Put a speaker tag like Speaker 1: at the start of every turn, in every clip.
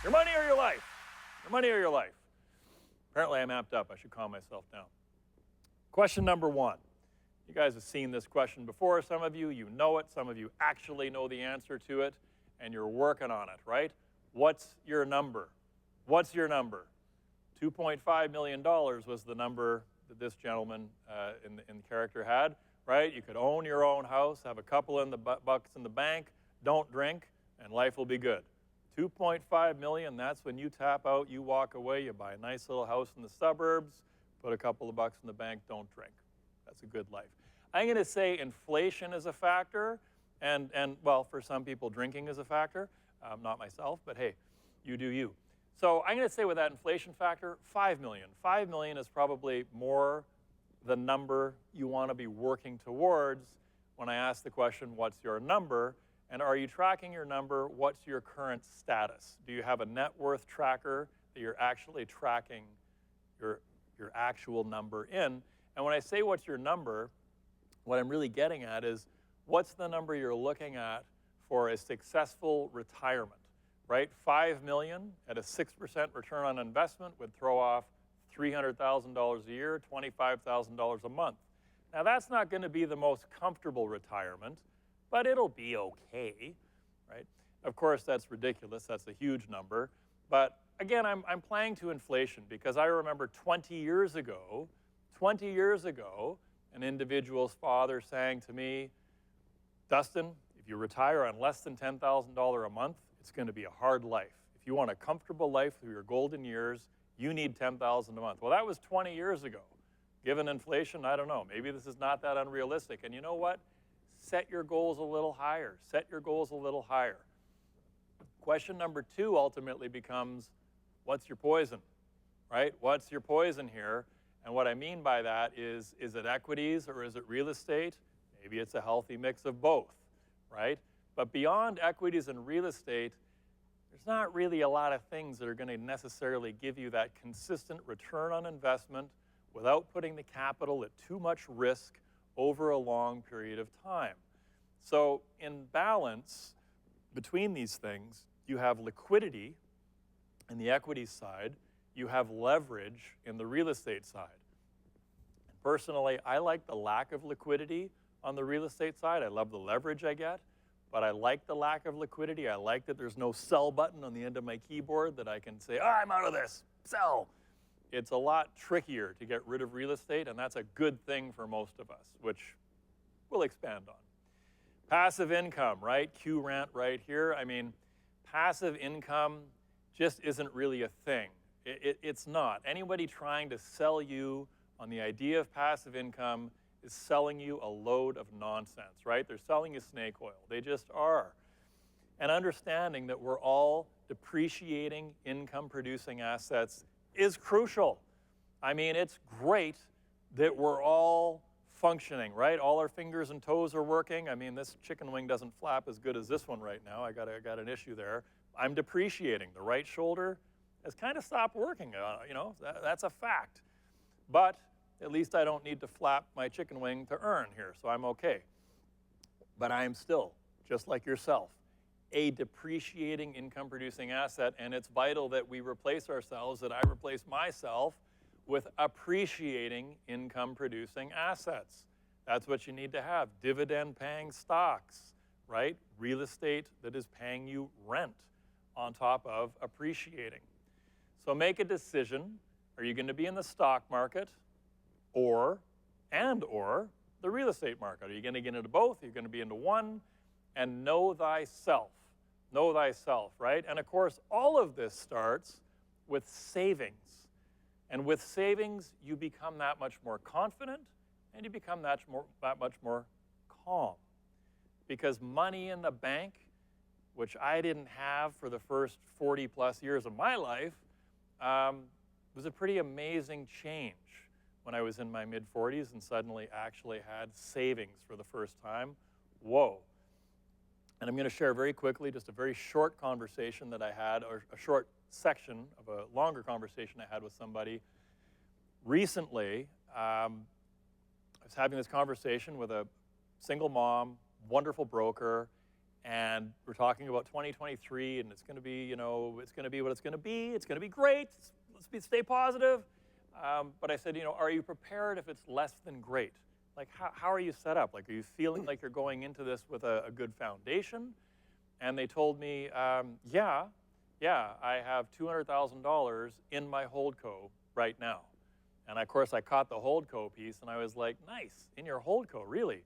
Speaker 1: Your money or your life? Your money or your life? Apparently I'm amped up. I should calm myself down. Question number one. You guys have seen this question before. Some of you know it. Some of you actually know the answer to it, and you're working on it, right? What's your number? What's your number? $2.5 million was the number that this gentleman in the character had, right? You could own your own house, have a couple in the bucks in the bank, don't drink, and life will be good. 2.5 million, that's when you tap out, you walk away, you buy a nice little house in the suburbs, put a couple of bucks in the bank, don't drink. That's a good life. I'm going to say inflation is a factor, and well, for some people, drinking is a factor. Not myself, but hey, you do you. So I'm going to say with that inflation factor, 5 million. 5 million is probably more the number you want to be working towards when I ask the question, what's your number? And are you tracking your number? What's your current status? Do you have a net worth tracker that you're actually tracking your actual number in? And when I say what's your number, what I'm really getting at is what's the number you're looking at for a successful retirement, right? 5 million at a 6% return on investment would throw off $300,000 a year, $25,000 a month. Now that's not going to be the most comfortable retirement, but it'll be okay, right? Of course, that's ridiculous. That's a huge number. But again, I'm playing to inflation because I remember 20 years ago, an individual's father saying to me, Dustin, if you retire on less than $10,000 a month, it's going to be a hard life. If you want a comfortable life through your golden years, you need $10,000 a month. Well, that was 20 years ago. Given inflation, I don't know. Maybe this is not that unrealistic. And you know what? Set your goals a little higher. Set your goals a little higher. Question number two ultimately becomes, what's your poison, right? What's your poison here? And what I mean by that is it equities or is it real estate? Maybe it's a healthy mix of both, right? But beyond equities and real estate, there's not really a lot of things that are going to necessarily give you that consistent return on investment without putting the capital at too much risk over a long period of time. So in balance between these things, you have liquidity in the equity side, you have leverage in the real estate side. And personally, I like the lack of liquidity on the real estate side. I love the leverage I get, but I like the lack of liquidity. I like that there's no sell button on the end of my keyboard that I can say, oh, I'm out of this, sell. It's a lot trickier to get rid of real estate, and that's a good thing for most of us, which we'll expand on. Passive income, right? Q rant right here. I mean, passive income just isn't really a thing. It's not. Anybody trying to sell you on the idea of passive income is selling you a load of nonsense, right? They're selling you snake oil. They just are. And understanding that we're all depreciating income-producing assets is crucial. I mean, it's great that we're all functioning, right? All our fingers and toes are working. I mean, this chicken wing doesn't flap as good as this one right now. I got an issue there. I'm depreciating. The right shoulder has kind of stopped working. You know, that's a fact. But at least I don't need to flap my chicken wing to earn here, so I'm okay. But I am still, just like yourself, a depreciating income-producing asset, and it's vital that we replace ourselves, that I replace myself with appreciating income-producing assets. That's what you need to have. Dividend-paying stocks, right? Real estate that is paying you rent on top of appreciating. So make a decision. Are you going to be in the stock market or the real estate market? Are you going to get into both? Are you going to be into one? And know thyself. Know thyself, right? And of course, all of this starts with savings. And with savings, you become that much more confident and you become that much more calm. Because money in the bank, which I didn't have for the first 40 plus years of my life, was a pretty amazing change when I was in my mid-40s and suddenly actually had savings for the first time. Whoa. And I'm going to share very quickly just a very short conversation that I had, or a short section of a longer conversation I had with somebody. Recently, I was having this conversation with a single mom, wonderful broker, and we're talking about 2023, and it's going to be, you know, it's going to be what it's going to be. It's going to be great. Stay positive. But I said, you know, are you prepared if it's less than great? Like, how are you set up? Like, are you feeling like you're going into this with a good foundation? And they told me, yeah, I have $200,000 in my holdco right now. And of course, I caught the holdco piece, and I was like, nice, in your holdco, really?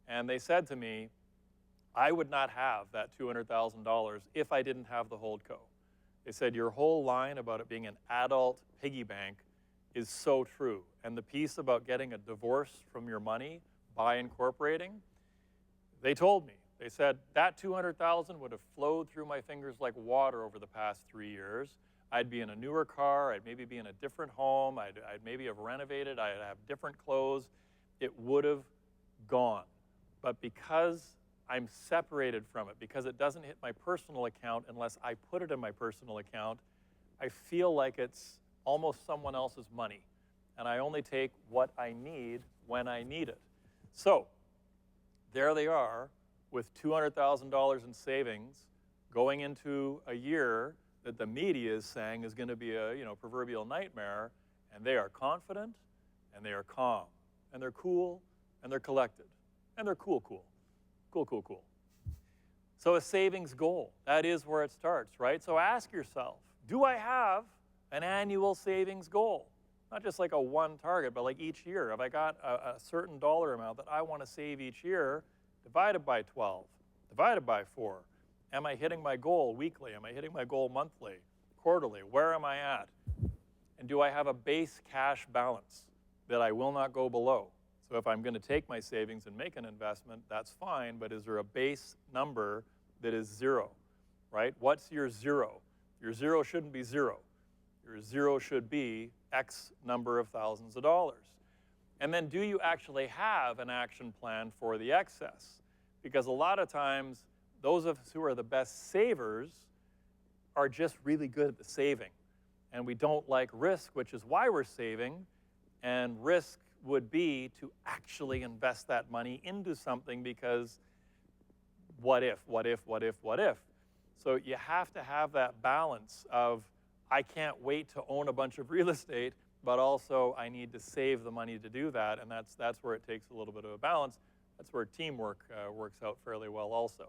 Speaker 1: And they said to me, I would not have that $200,000 if I didn't have the holdco. They said, your whole line about it being an adult piggy bank is so true. And the piece about getting a divorce from your money by incorporating, they told me, they said, that $200,000 would have flowed through my fingers like water over the past 3 years. I'd be in a newer car, I'd maybe be in a different home, I'd maybe have renovated, I'd have different clothes. It would have gone. But because I'm separated from it, because it doesn't hit my personal account unless I put it in my personal account, I feel like it's almost someone else's money. And I only take what I need when I need it. So there they are with $200,000 in savings going into a year that the media is saying is going to be a, you know, proverbial nightmare, and they are confident, and they are calm, and they're cool, and they're collected, and they're cool. So a savings goal, that is where it starts, right? So ask yourself, do I have an annual savings goal? Not just like a one target, but like each year. Have I got a certain dollar amount that I want to save each year, divided by 12, divided by 4? Am I hitting my goal weekly? Am I hitting my goal monthly, quarterly? Where am I at? And do I have a base cash balance that I will not go below? So if I'm going to take my savings and make an investment, that's fine, but is there a base number that is zero, right? What's your zero? Your zero shouldn't be zero. Your zero should be X number of thousands of dollars. And then do you actually have an action plan for the excess? Because a lot of times, those of us who are the best savers are just really good at the saving. And we don't like risk, which is why we're saving. And risk would be to actually invest that money into something, because what if? So you have to have that balance of, I can't wait to own a bunch of real estate, but also I need to save the money to do that. And that's where it takes a little bit of a balance. That's where teamwork works out fairly well also.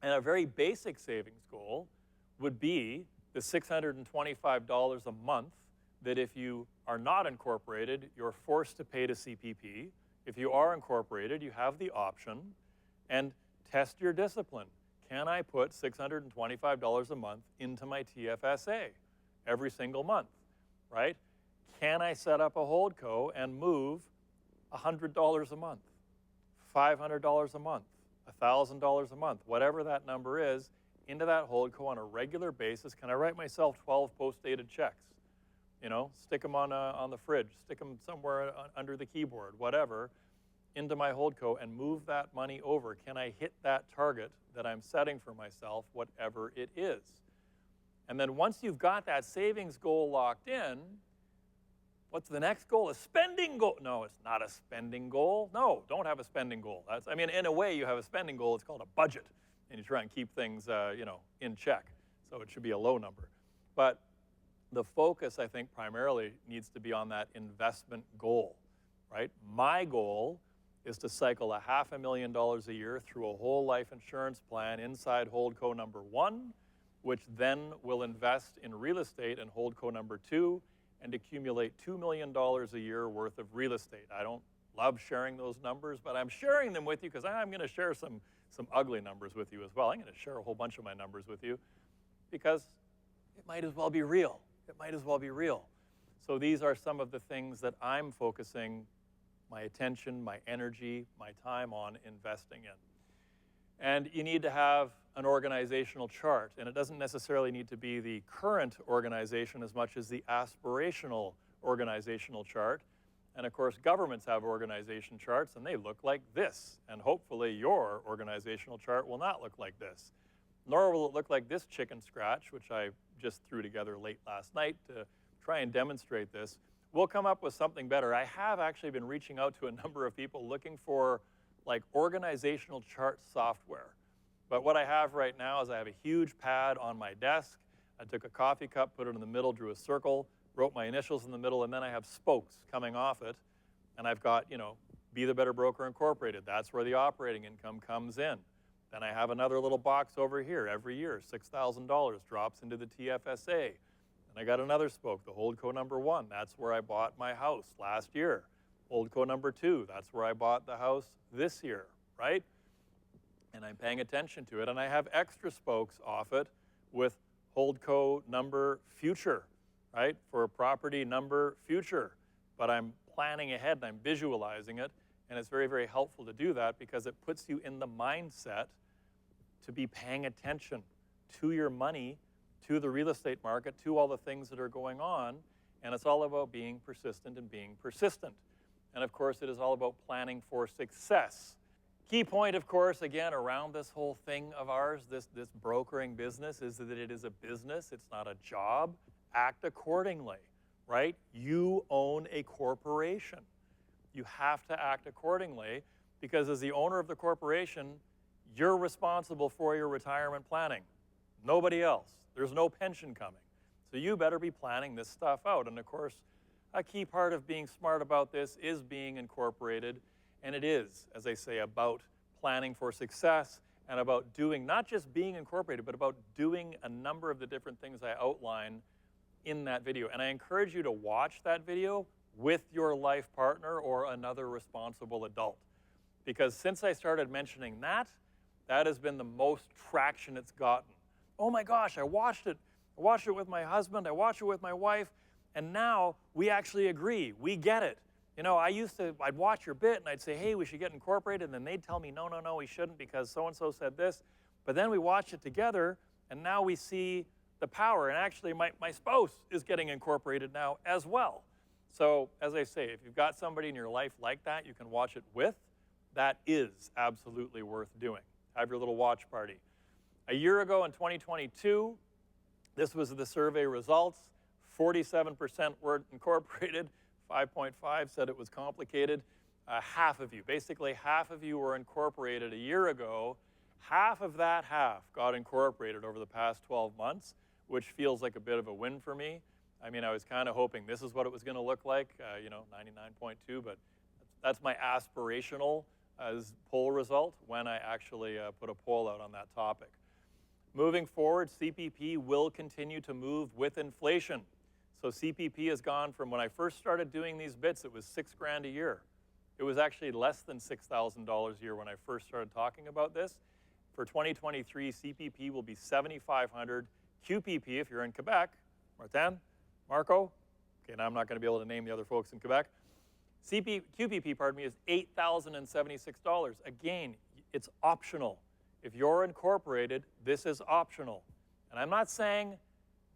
Speaker 1: And a very basic savings goal would be the $625 a month that if you are not incorporated, you're forced to pay to CPP. If you are incorporated, you have the option. And test your discipline. Can I put $625 a month into my TFSA every single month, right? Can I set up a holdco and move $100 a month, $500 a month, $1,000 a month, whatever that number is, into that holdco on a regular basis? Can I write myself 12 post-dated checks? You know, stick them on the fridge, stick them somewhere under the keyboard, whatever, into my holdco and move that money over. Can I hit that target that I'm setting for myself, whatever it is? And then once you've got that savings goal locked in, what's the next goal? A spending goal. No, it's not a spending goal. No, don't have a spending goal. I mean, in a way, you have a spending goal. It's called a budget, and you try and keep things, you know, in check. So it should be a low number. But the focus, I think, primarily needs to be on that investment goal, right? My goal is to cycle $500,000 a year through a whole life insurance plan inside holdco number 1, which then will invest in real estate in holdco number 2 and accumulate $2 million a year worth of real estate. I don't love sharing those numbers, but I'm sharing them with you because I'm going to share some ugly numbers with you as well. I'm going to share a whole bunch of my numbers with you because it might as well be real. It might as well be real. So these are some of the things that I'm focusing my attention, my energy, my time on investing in. And you need to have an organizational chart, and it doesn't necessarily need to be the current organization as much as the aspirational organizational chart. And of course, governments have organization charts, and they look like this. And hopefully your organizational chart will not look like this. Nor will it look like this chicken scratch, which I just threw together late last night to try and demonstrate this. We'll come up with something better. I have actually been reaching out to a number of people looking for like organizational chart software. But what I have right now is I have a huge pad on my desk. I took a coffee cup, put it in the middle, drew a circle, wrote my initials in the middle, and then I have spokes coming off it. And I've got, Be the Better Broker Incorporated. That's where the operating income comes in. Then I have another little box over here. Every year, $6,000 drops into the TFSA. And I got another spoke, the Holdco number 1. That's where I bought my house last year. Holdco number 2, that's where I bought the house this year, right? And I'm paying attention to it. And I have extra spokes off it with Holdco number future, right? For property number future. But I'm planning ahead and I'm visualizing it. And it's very, very helpful to do that because it puts you in the mindset to be paying attention to your money, to the real estate market, to all the things that are going on. And it's all about being persistent and being persistent. And of course, it is all about planning for success. Key point, of course, again, around this whole thing of ours, this brokering business, is that it is a business. It's not a job. Act accordingly, right? You own a corporation. You have to act accordingly because as the owner of the corporation, you're responsible for your retirement planning. Nobody else. There's no pension coming. So you better be planning this stuff out. And of course, a key part of being smart about this is being incorporated. And it is, as I say, about planning for success and about doing, not just being incorporated, but about doing a number of the different things I outline in that video. And I encourage you to watch that video with your life partner or another responsible adult. Because since I started mentioning that, that has been the most traction it's gotten. Oh my gosh, I watched it. I watched it with my husband. I watched it with my wife. And now we actually agree. We get it. I'd watch your bit and I'd say, hey, we should get incorporated. And then they'd tell me, no, we shouldn't because so-and-so said this. But then we watched it together and now we see the power. And actually my spouse is getting incorporated now as well. So as I say, if you've got somebody in your life like that you can watch it with, that is absolutely worth doing. Have your little watch party. A year ago in 2022, this was the survey results. 47% were incorporated. 5.5 said it was complicated. Half of you, basically half of you were incorporated a year ago. Half of that half got incorporated over the past 12 months, which feels like a bit of a win for me. I mean, I was kind of hoping this is what it was going to look like, 99.2, but that's my aspirational as poll result when I actually put a poll out on that topic. Moving forward, CPP will continue to move with inflation. So CPP has gone from when I first started doing these bits, it was $6,000 a year. It was actually less than $6,000 a year when I first started talking about this. For 2023, CPP will be $7,500. QPP, if you're in Quebec, Martin, Marco, okay, now I'm not going to be able to name the other folks in Quebec. QPP, pardon me, is $8,076. Again, it's optional. If you're incorporated, this is optional. And I'm not saying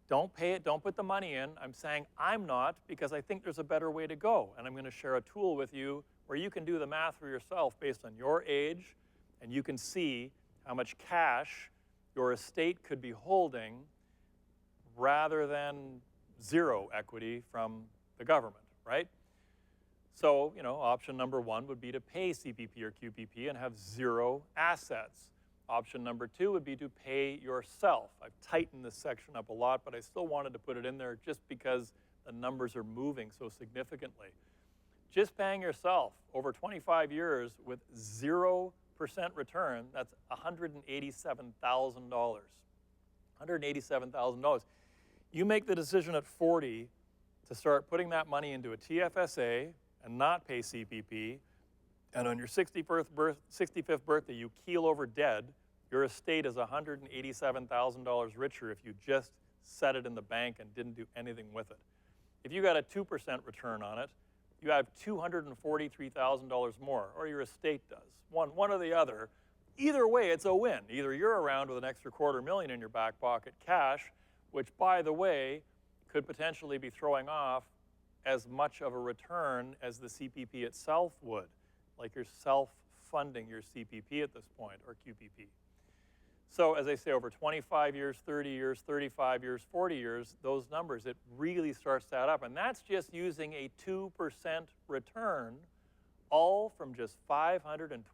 Speaker 1: don't pay it, don't put the money in. I'm saying I'm not because I think there's a better way to go. And I'm going to share a tool with you where you can do the math for yourself based on your age, and you can see how much cash your estate could be holding rather than zero equity from the government, right? So, option number 1 would be to pay CPP or QPP and have zero assets. Option number 2 would be to pay yourself. I've tightened this section up a lot, but I still wanted to put it in there just because the numbers are moving so significantly. Just paying yourself over 25 years with 0% return, that's $187,000. $187,000. You make the decision at 40 to start putting that money into a TFSA and not pay CPP, and on your 65th birthday, you keel over dead, your estate is $187,000 richer if you just set it in the bank and didn't do anything with it. If you got a 2% return on it, you have $243,000 more, or your estate does. One or the other. Either way, it's a win. Either you're around with an extra $250,000 in your back pocket cash, which, by the way, could potentially be throwing off as much of a return as the CPP itself would, like you're self-funding your CPP at this point, or QPP. So as I say, over 25 years, 30 years, 35 years, 40 years, those numbers, it really starts to add up. And that's just using a 2% return, all from just $527.25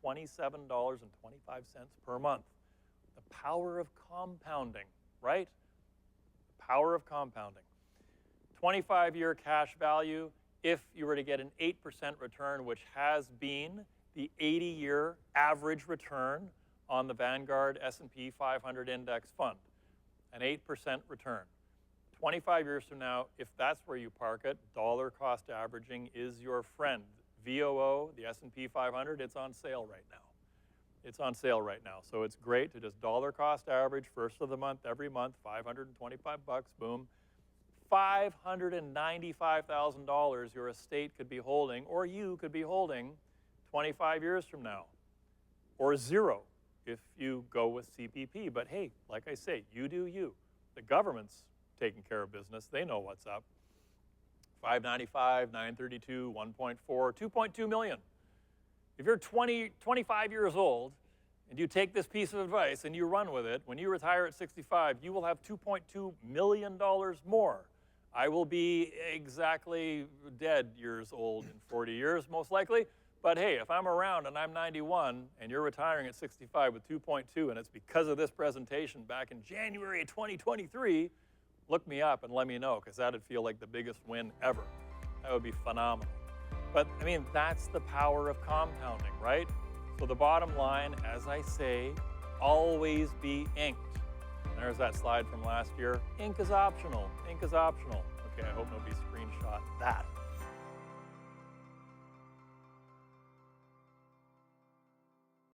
Speaker 1: per month. power of compounding, right? The power of compounding. 25-year cash value, if you were to get an 8% return, which has been the 80-year average return on the Vanguard S&P 500 Index Fund, an 8% return. 25 years from now, if that's where you park it, dollar cost averaging is your friend. VOO, the S&P 500, it's on sale right now. It's on sale right now. So it's great to just dollar cost average, first of the month, every month, $525, boom. $595,000 your estate could be holding, or you could be holding 25 years from now, or zero if you go with CPP. But hey, like I say, you do you. The government's taking care of business. They know what's up. 595, 932, 1.4, 2.2 million. If you're 25 years old and you take this piece of advice and you run with it, when you retire at 65, you will have $2.2 million more. I will be exactly dead years old in 40 years, most likely. But hey, if I'm around and I'm 91 and you're retiring at 65 with 2.2, and it's because of this presentation back in January 2023, look me up and let me know, because that'd feel like the biggest win ever. That would be phenomenal. But I mean, that's the power of compounding, right? So the bottom line, as I say, always be inked. There's that slide from last year. Ink is optional. Ink is optional. Okay, I hope nobody screenshot that.